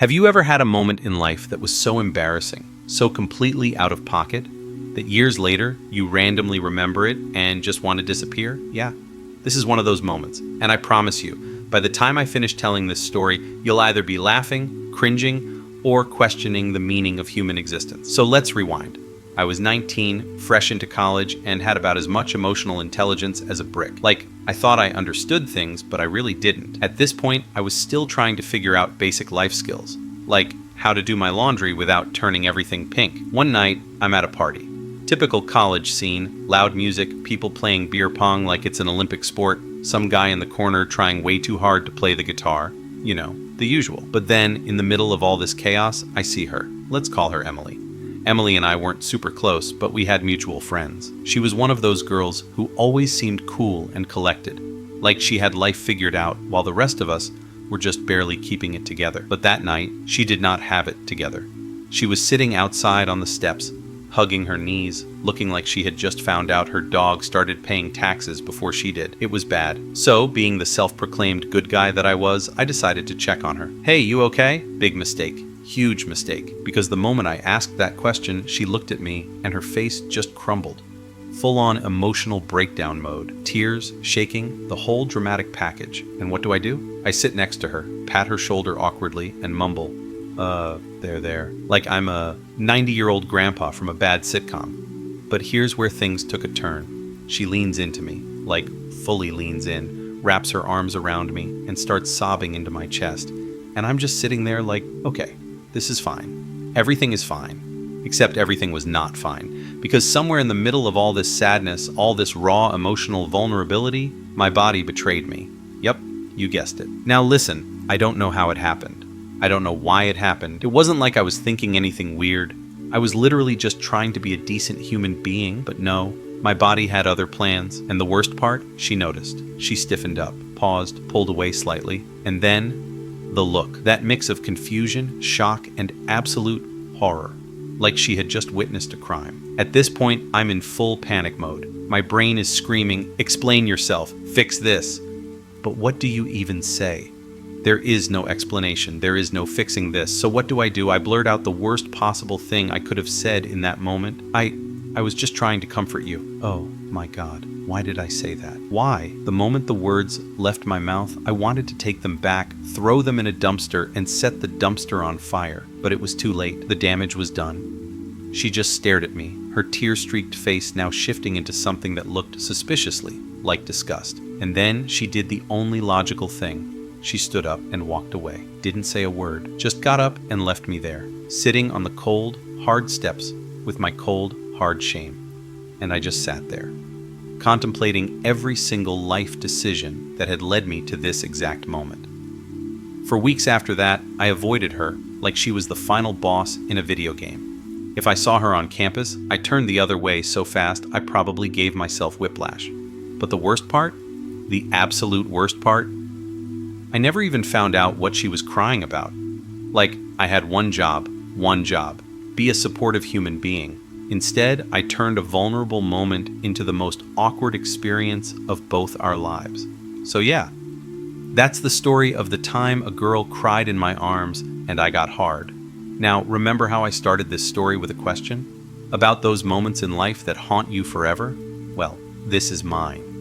Have you ever had a moment in life that was so embarrassing, so completely out of pocket, that years later you randomly remember it and just want to disappear? Yeah, this is one of those moments. And I promise you, by the time I finish telling this story, you'll either be laughing, cringing, or questioning the meaning of human existence. So let's rewind. I was 19, fresh into college, and had about as much emotional intelligence as a brick. Like, I thought I understood things, but I really didn't. At this point, I was still trying to figure out basic life skills, like how to do my laundry without turning everything pink. One night, I'm at a party. Typical college scene, loud music, people playing beer pong like it's an Olympic sport, some guy in the corner trying way too hard to play the guitar. You know, the usual. But then, in the middle of all this chaos, I see her. Let's call her Emily. Emily and I weren't super close, but we had mutual friends. She was one of those girls who always seemed cool and collected, like she had life figured out, while the rest of us were just barely keeping it together. But that night, she did not have it together. She was sitting outside on the steps, hugging her knees, looking like she had just found out her dog started paying taxes before she did. It was bad. So, being the self-proclaimed good guy that I was, I decided to check on her. Hey, you okay? Big mistake. Huge mistake, because the moment I asked that question, she looked at me and her face just crumbled. Full-on emotional breakdown mode. Tears, shaking, the whole dramatic package. And what do? I sit next to her, pat her shoulder awkwardly, and mumble, there, like I'm a 90-year-old grandpa from a bad sitcom. But here's where things took a turn. She leans into me, like fully leans in, wraps her arms around me, and starts sobbing into my chest. And I'm just sitting there like, okay, this is fine. Everything is fine. Except everything was not fine. Because somewhere in the middle of all this sadness, all this raw emotional vulnerability, my body betrayed me. Yep, you guessed it. Now listen, I don't know how it happened. I don't know why it happened. It wasn't like I was thinking anything weird. I was literally just trying to be a decent human being, but no, my body had other plans. And the worst part, she noticed. She stiffened up, paused, pulled away slightly, and then the look. That mix of confusion, shock, and absolute horror. Like she had just witnessed a crime. At this point, I'm in full panic mode. My brain is screaming, explain yourself, fix this. But what do you even say? There is no explanation. There is no fixing this. So what do? I blurt out the worst possible thing I could have said in that moment. I was just trying to comfort you. Oh my God, why did I say that? Why? The moment the words left my mouth, I wanted to take them back, throw them in a dumpster, and set the dumpster on fire. But it was too late. The damage was done. She just stared at me, her tear-streaked face now shifting into something that looked suspiciously like disgust. And then she did the only logical thing. She stood up and walked away. Didn't say a word. Just got up and left me there, sitting on the cold, hard steps with my cold, hard shame. And I just sat there, contemplating every single life decision that had led me to this exact moment. For weeks after that, I avoided her like she was the final boss in a video game. If I saw her on campus, I turned the other way so fast I probably gave myself whiplash. But the worst part, the absolute worst part, I never even found out what she was crying about. Like, I had one job, be a supportive human being. Instead, I turned a vulnerable moment into the most awkward experience of both our lives. So yeah, that's the story of the time a girl cried in my arms and I got hard. Now, remember how I started this story with a question? About those moments in life that haunt you forever? Well, this is mine.